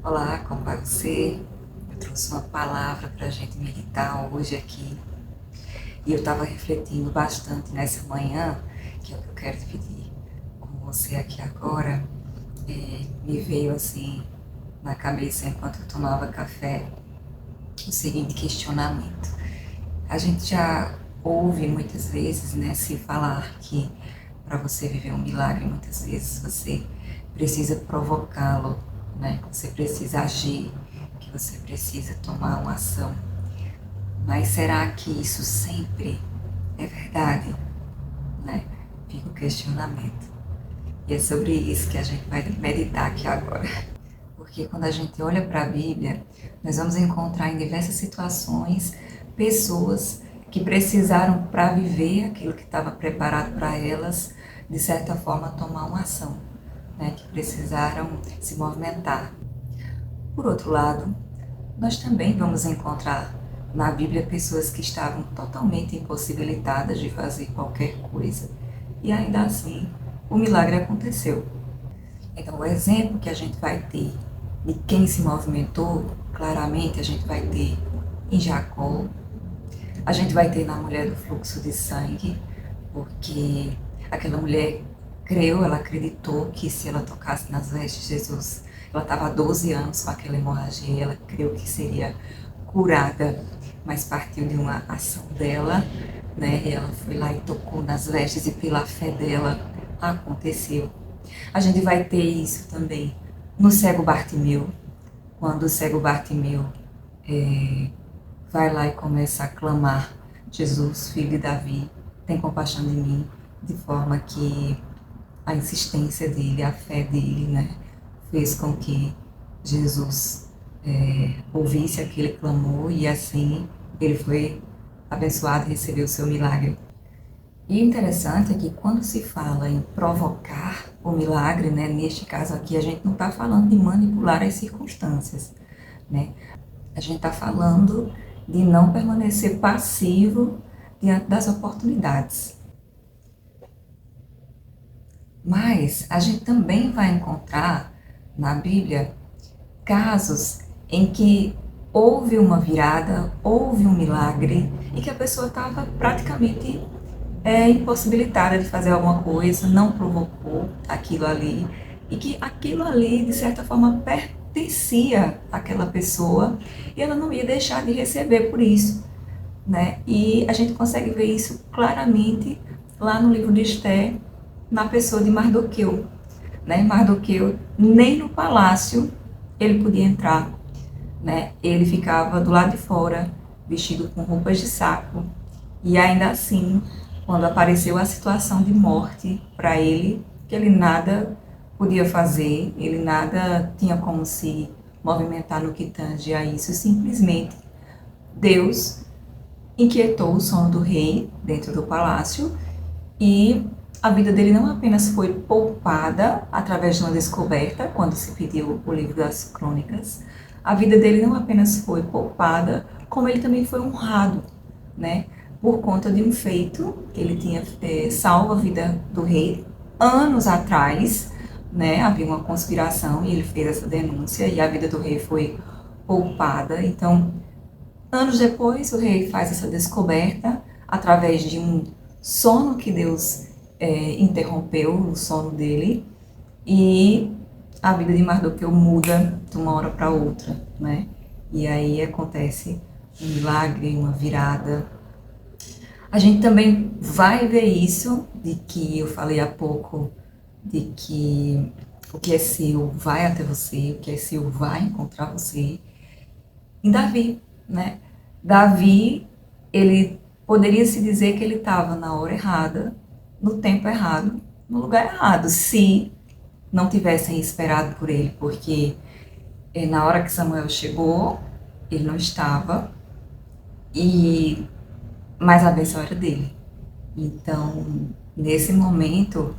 Olá, como vai você? Eu trouxe uma palavra para a gente meditar hoje aqui e eu estava refletindo bastante nessa manhã, que é o que eu quero dividir com você aqui agora. Me veio assim na cabeça enquanto eu tomava café o seguinte questionamento. A gente já ouve muitas vezes, né, se falar que para você viver um milagre, muitas vezes você precisa provocá-lo, né? Você precisa agir, que você precisa tomar uma ação. Mas será que isso sempre é verdade, né? Fica o questionamento. E é sobre isso que a gente vai meditar aqui agora. Porque quando a gente olha para a Bíblia, nós vamos encontrar em diversas situações pessoas que precisaram, para viver aquilo que estava preparado para elas, de certa forma tomar uma ação, né? Que precisaram se movimentar. Por outro lado, nós também vamos encontrar na Bíblia pessoas que estavam totalmente impossibilitadas de fazer qualquer coisa e ainda assim o milagre aconteceu. Então, o exemplo que a gente vai ter de quem se movimentou, claramente a gente vai ter em Jacó, a gente vai ter na mulher do fluxo de sangue, porque aquela mulher creu, ela acreditou que se ela tocasse nas vestes de Jesus, ela estava há 12 anos com aquela hemorragia, e ela creu que seria curada, mas partiu de uma ação dela, né? E ela foi lá e tocou nas vestes e pela fé dela aconteceu. A gente vai ter isso também no cego Bartimeu, quando o cego Bartimeu vai lá e começa a clamar: Jesus, filho de Davi, tem compaixão de mim, de forma que a insistência dele, a fé dele, né, fez com que Jesus ouvisse aquele clamor e assim ele foi abençoado e recebeu o seu milagre. E o interessante é que quando se fala em provocar o milagre, né, neste caso aqui, a gente não está falando de manipular as circunstâncias, né? A gente está falando de não permanecer passivo diante das oportunidades. Mas a gente também vai encontrar na Bíblia casos em que houve uma virada, houve um milagre e que a pessoa estava praticamente impossibilitada de fazer alguma coisa, não provocou aquilo ali e que aquilo ali, de certa forma, pertencia àquela pessoa e ela não ia deixar de receber por isso, né? E a gente consegue ver isso claramente lá no livro de Esther, na pessoa de Mardoqueu, né? Mardoqueu nem no palácio ele podia entrar, né? Ele ficava do lado de fora, vestido com roupas de saco, e ainda assim, quando apareceu a situação de morte para ele, que ele nada podia fazer, ele nada tinha como se movimentar no que tange a isso, simplesmente Deus inquietou o sono do rei dentro do palácio e a vida dele não apenas foi poupada através de uma descoberta, quando se pediu o livro das crônicas, a vida dele não apenas foi poupada, como ele também foi honrado, né? Por conta de um feito que ele tinha salvo a vida do rei anos atrás, né? Havia uma conspiração e ele fez essa denúncia e a vida do rei foi poupada. Então, anos depois, o rei faz essa descoberta através de um sono que Deus interrompeu, o sono dele, e a vida de Mardoqueu muda de uma hora para outra, né? E aí acontece um milagre, uma virada. A gente também vai ver isso, de que eu falei há pouco, de que o que é seu vai até você, o que é seu vai encontrar você, em Davi, né? Davi, ele poderia se dizer que ele estava na hora errada, no tempo errado, no lugar errado, se não tivessem esperado por ele, porque na hora que Samuel chegou, ele não estava, mas a bênção era dele. Então, nesse momento,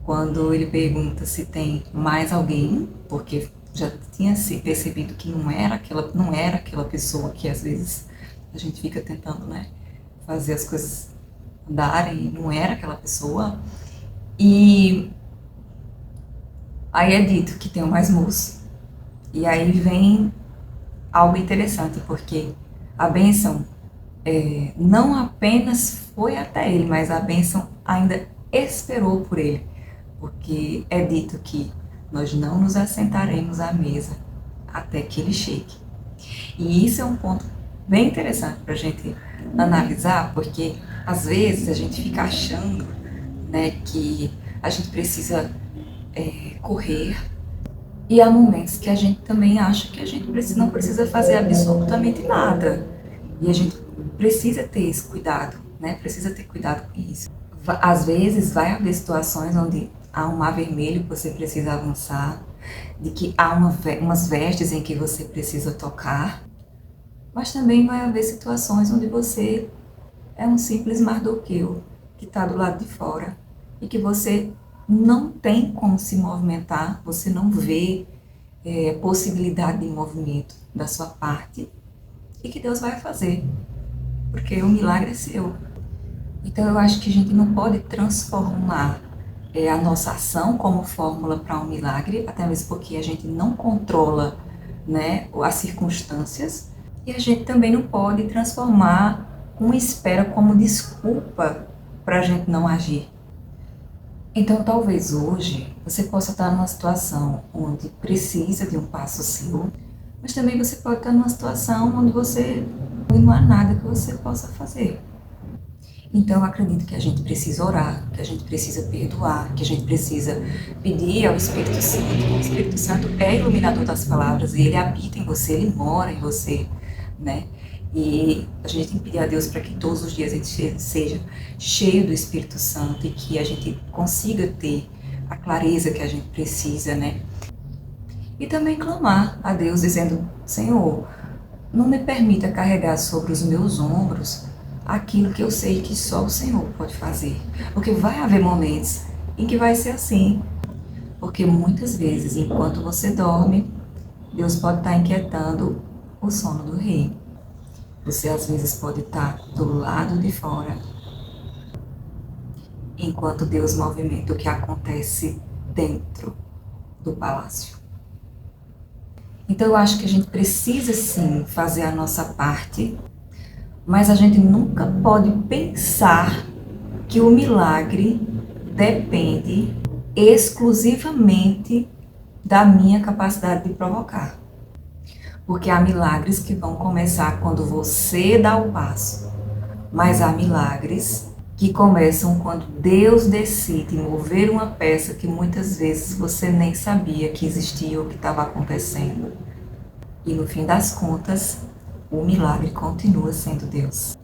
quando ele pergunta se tem mais alguém, porque já tinha se percebido que não era aquela pessoa que às vezes a gente fica tentando, né, fazer as coisas andarem, não era aquela pessoa. E aí é dito que tem o mais moço. E aí vem algo interessante, porque a bênção não apenas foi até ele, mas a bênção ainda esperou por ele, porque é dito que nós não nos assentaremos à mesa até que ele chegue. E isso é um ponto bem interessante para a gente analisar, porque às vezes a gente fica achando, né, que a gente precisa correr, e há momentos que a gente também acha que a gente não precisa fazer absolutamente nada. E a gente precisa ter esse cuidado, né? Precisa ter cuidado com isso. Às vezes vai haver situações onde há um mar vermelho que você precisa avançar, de que há umas vestes em que você precisa tocar, mas também vai haver situações onde você é um simples mardoqueu que está do lado de fora e que você não tem como se movimentar, você não vê possibilidade de movimento da sua parte e que Deus vai fazer, porque o milagre é seu. Então eu acho que a gente não pode transformar a nossa ação como fórmula para um milagre, até mesmo porque a gente não controla, né, as circunstâncias, e a gente também não pode transformar uma espera como desculpa para a gente não agir. Então talvez hoje você possa estar numa situação onde precisa de um passo seu, mas também você pode estar numa situação onde não há nada que você possa fazer. Então eu acredito que a gente precisa orar, que a gente precisa perdoar, que a gente precisa pedir ao Espírito Santo. O Espírito Santo é iluminador das palavras e ele habita em você, ele mora em você, né? E a gente tem que pedir a Deus para que todos os dias a gente seja cheio do Espírito Santo e que a gente consiga ter a clareza que a gente precisa, né? E também clamar a Deus dizendo: Senhor, não me permita carregar sobre os meus ombros aquilo que eu sei que só o Senhor pode fazer. Porque vai haver momentos em que vai ser assim. Porque muitas vezes, enquanto você dorme, Deus pode estar inquietando o sono do rei. Você às vezes pode estar do lado de fora, enquanto Deus movimenta o que acontece dentro do palácio. Então eu acho que a gente precisa sim fazer a nossa parte, mas a gente nunca pode pensar que o milagre depende exclusivamente da minha capacidade de provocar. Porque há milagres que vão começar quando você dá o passo, mas há milagres que começam quando Deus decide mover uma peça que muitas vezes você nem sabia que existia ou que estava acontecendo. E no fim das contas, o milagre continua sendo Deus.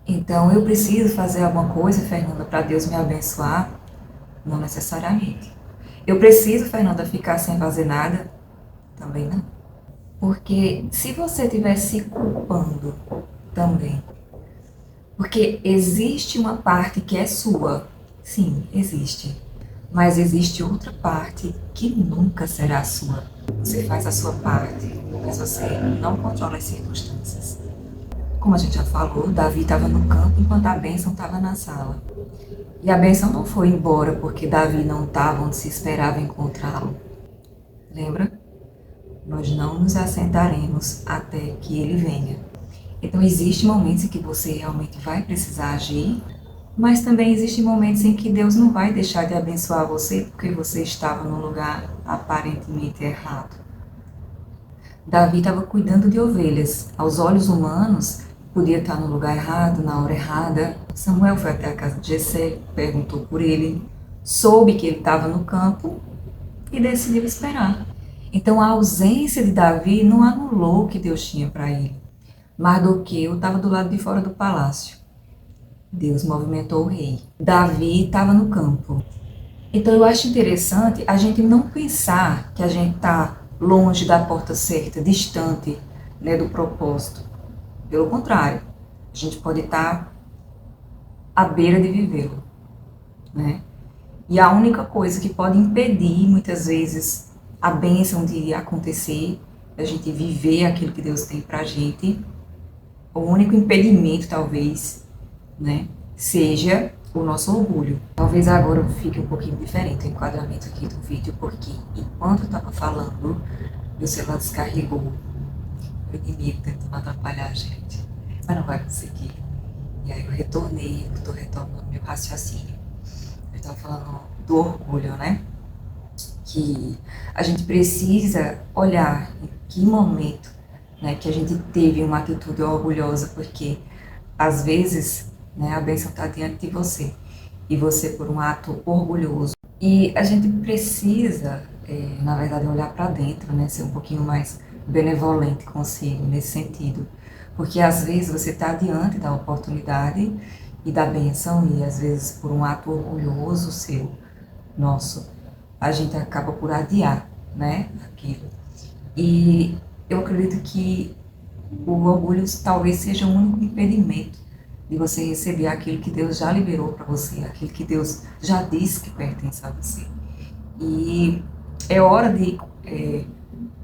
Então, eu preciso fazer alguma coisa, Fernanda, para Deus me abençoar? Não necessariamente. Eu preciso, Fernanda, ficar sem fazer nada? Também não. Porque se você estiver se culpando também, porque existe uma parte que é sua, sim, existe, mas existe outra parte que nunca será sua. Você faz a sua parte, mas você não controla as circunstâncias. Como a gente já falou, Davi estava no campo enquanto a bênção estava na sala. E a bênção não foi embora porque Davi não estava onde se esperava encontrá-lo. Lembra? Nós não nos assentaremos até que ele venha. Então, existem momentos em que você realmente vai precisar agir, mas também existem momentos em que Deus não vai deixar de abençoar você porque você estava num lugar aparentemente errado. Davi estava cuidando de ovelhas. Aos olhos humanos, podia estar no lugar errado, na hora errada. Samuel foi até a casa de Jessé, perguntou por ele, soube que ele estava no campo e decidiu esperar. Então a ausência de Davi não anulou o que Deus tinha para ele. Mardoqueu estava do lado de fora do palácio. Deus movimentou o rei. Davi estava no campo. Então eu acho interessante a gente não pensar que a gente está longe da porta certa, distante, né, do propósito. Pelo contrário, a gente pode estar à beira de vivê-lo, né? E a única coisa que pode impedir, muitas vezes, a bênção de acontecer, a gente viver aquilo que Deus tem pra gente, o único impedimento, talvez, né, seja o nosso orgulho. Talvez agora fique um pouquinho diferente o enquadramento aqui do vídeo, porque enquanto eu estava falando, meu celular descarregou, o inimigo tentando atrapalhar a gente, mas não vai conseguir. E aí eu retornei, eu tô retornando meu raciocínio. Eu estava falando do orgulho, né? Que a gente precisa olhar em que momento, né, que a gente teve uma atitude orgulhosa, porque às vezes, né, a bênção está diante de você e você por um ato orgulhoso. E a gente precisa, na verdade, olhar para dentro, né, ser um pouquinho mais benevolente consigo nesse sentido, porque às vezes você está diante da oportunidade e da bênção e às vezes por um ato orgulhoso seu, nosso, a gente acaba por adiar, né, aquilo. E eu acredito que o orgulho talvez seja o único impedimento de você receber aquilo que Deus já liberou para você, aquilo que Deus já disse que pertence a você. E é hora de,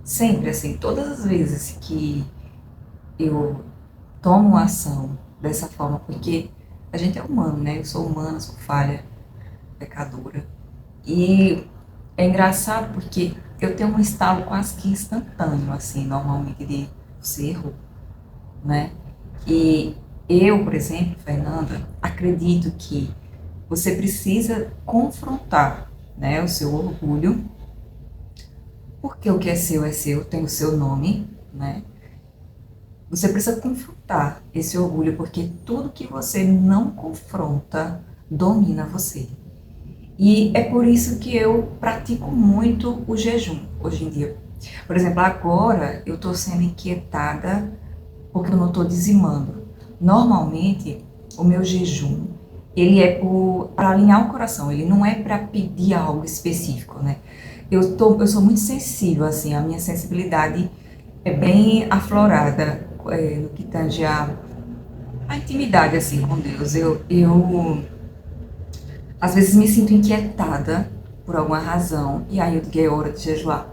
sempre assim, todas as vezes que eu tomo uma ação dessa forma, porque a gente é humano, né? Eu sou humana, sou falha, pecadora. E é engraçado porque eu tenho um estalo quase que instantâneo, assim, normalmente de você errou, né? E eu, por exemplo, Fernanda, acredito que você precisa confrontar, né, o seu orgulho, porque o que é seu, tem o seu nome, né? Você precisa confrontar esse orgulho, porque tudo que você não confronta domina você. E é por isso que eu pratico muito o jejum hoje em dia. Por exemplo, agora eu estou sendo inquietada porque eu não estou dizimando. Normalmente, o meu jejum, ele é para alinhar o coração, ele não é para pedir algo específico, né? Eu sou muito sensível, assim, a minha sensibilidade é bem aflorada no que tange a intimidade, assim, com Deus. Eu às vezes me sinto inquietada por alguma razão, e aí eu digo, é hora de jejuar.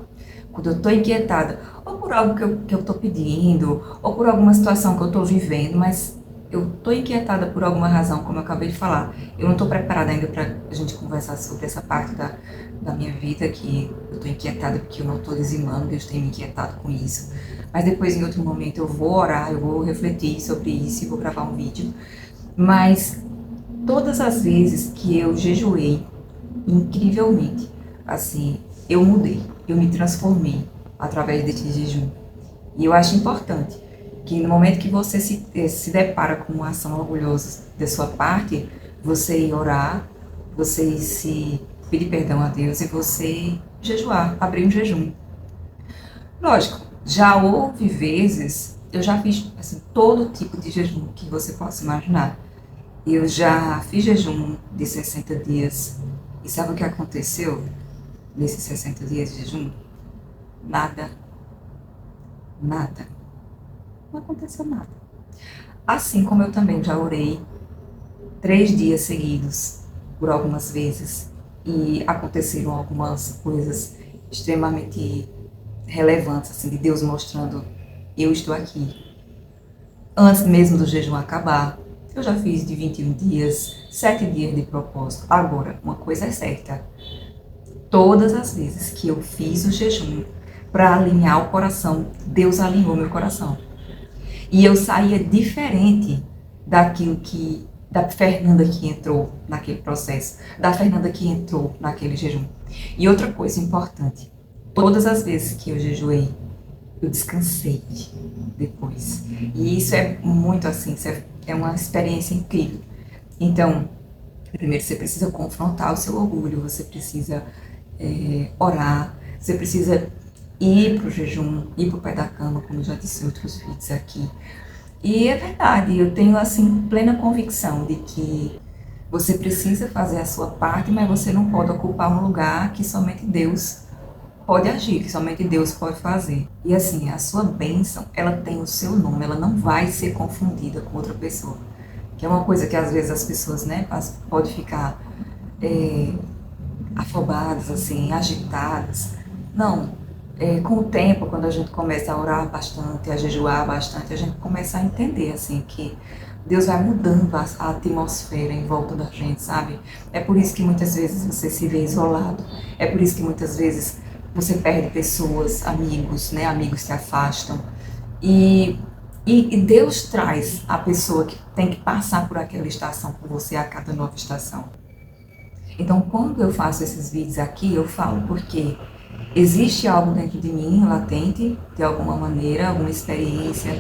Quando eu estou inquietada, ou por algo que eu estou pedindo, ou por alguma situação que eu estou vivendo, mas eu estou inquietada por alguma razão, como eu acabei de falar. Eu não estou preparada ainda para a gente conversar sobre essa parte da minha vida, que eu estou inquietada porque eu não estou dizimando, Deus tem me inquietado com isso. Mas depois, em outro momento, eu vou orar, eu vou refletir sobre isso e vou gravar um vídeo. Mas todas as vezes que eu jejuei, incrivelmente, assim, eu mudei, eu me transformei através desse jejum. E eu acho importante que no momento que você se depara com uma ação orgulhosa da sua parte, você ir orar, você se pedir perdão a Deus e você jejuar, abrir um jejum. Lógico, já houve vezes, eu já fiz assim, todo tipo de jejum que você possa imaginar. Eu já fiz jejum de 60 dias. E sabe o que aconteceu nesses 60 dias de jejum? Nada. Nada. Não aconteceu nada. Assim como eu também já orei 3 dias seguidos, por algumas vezes, e aconteceram algumas coisas extremamente relevantes, assim, de Deus mostrando, eu estou aqui. Antes mesmo do jejum acabar, eu já fiz de 21 dias, 7 dias de propósito. Agora, uma coisa é certa, todas as vezes que eu fiz o jejum para alinhar o coração, Deus alinhou meu coração. E eu saía diferente daquilo da Fernanda que entrou naquele processo, da Fernanda que entrou naquele jejum. E outra coisa importante, todas as vezes que eu jejuei, eu descansei depois. E isso é muito assim, isso é uma experiência incrível. Então, primeiro você precisa confrontar o seu orgulho, você precisa orar, você precisa ir para o jejum, ir para o pé da cama, como eu já disse em outros vídeos aqui. E é verdade, eu tenho assim plena convicção de que você precisa fazer a sua parte, mas você não pode ocupar um lugar que somente Deus pode agir, que somente Deus pode fazer. E assim, a sua bênção, ela tem o seu nome, ela não vai ser confundida com outra pessoa. Que é uma coisa que às vezes as pessoas, né, podem ficar afobadas, assim, agitadas. Não, com o tempo, quando a gente começa a orar bastante, a jejuar bastante, a gente começa a entender, assim, que Deus vai mudando a atmosfera em volta da gente, sabe? É por isso que muitas vezes você se vê isolado. É por isso que muitas vezes você perde pessoas, amigos, né? Amigos se afastam. E, e Deus traz a pessoa que tem que passar por aquela estação com você a cada nova estação. Então, quando eu faço esses vídeos aqui, eu falo porque existe algo dentro de mim, latente, de alguma maneira, alguma experiência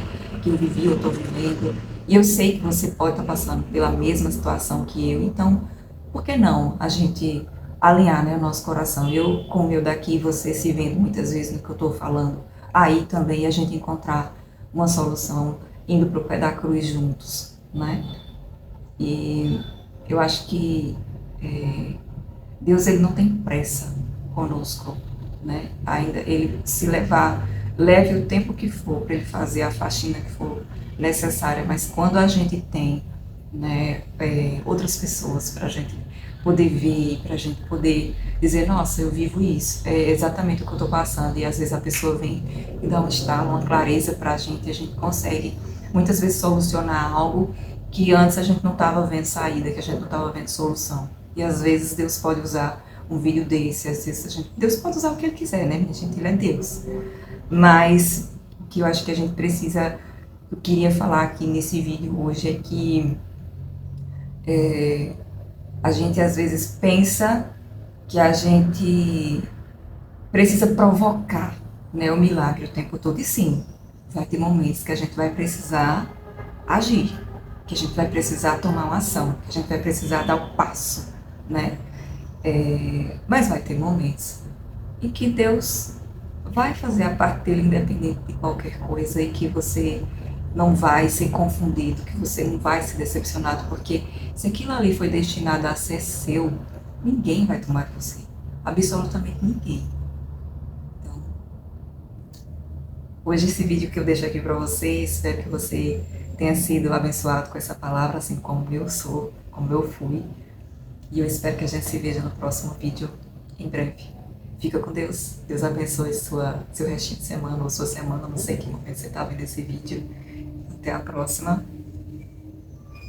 que eu vivi, eu estou vivendo, e eu sei que você pode estar passando pela mesma situação que eu, então, por que não a gente alinhar, né, o nosso coração? Eu com o meu daqui, você se vendo muitas vezes no que eu estou falando, aí também a gente encontrar uma solução indo para o pé da cruz juntos, né? E eu acho que Deus ele não tem pressa conosco, né? Ainda ele se levar, leve o tempo que for para ele fazer a faxina que for necessária, mas quando a gente tem, né, outras pessoas para a gente poder ver, para a gente poder dizer, nossa, eu vivo isso, é exatamente o que eu estou passando, e às vezes a pessoa vem e dá um estalo, uma clareza para a gente consegue muitas vezes solucionar algo que antes a gente não estava vendo saída, que a gente não estava vendo solução. E às vezes Deus pode usar um vídeo desse, às vezes Deus pode usar o que Ele quiser, né, minha gente? Ele é Deus. Mas o que eu acho que a gente precisa, eu queria falar aqui nesse vídeo hoje é que a gente às vezes pensa que a gente precisa provocar, né, o milagre o tempo todo. E sim, vai ter momentos que a gente vai precisar agir, que a gente vai precisar tomar uma ação, que a gente vai precisar dar o passo, né? Mas vai ter momentos em que Deus vai fazer a parte dele independente de qualquer coisa e que você não vai ser confundido, que você não vai ser decepcionado, porque se aquilo ali foi destinado a ser seu, ninguém vai tomar de você, absolutamente ninguém. Então, hoje esse vídeo que eu deixo aqui para você, espero que você tenha sido abençoado com essa palavra, assim como eu sou, como eu fui. E eu espero que a gente se veja no próximo vídeo em breve. Fica com Deus. Deus abençoe seu restinho de semana ou sua semana. Não sei em que momento você está vendo esse vídeo. Até a próxima.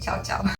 Tchau, tchau.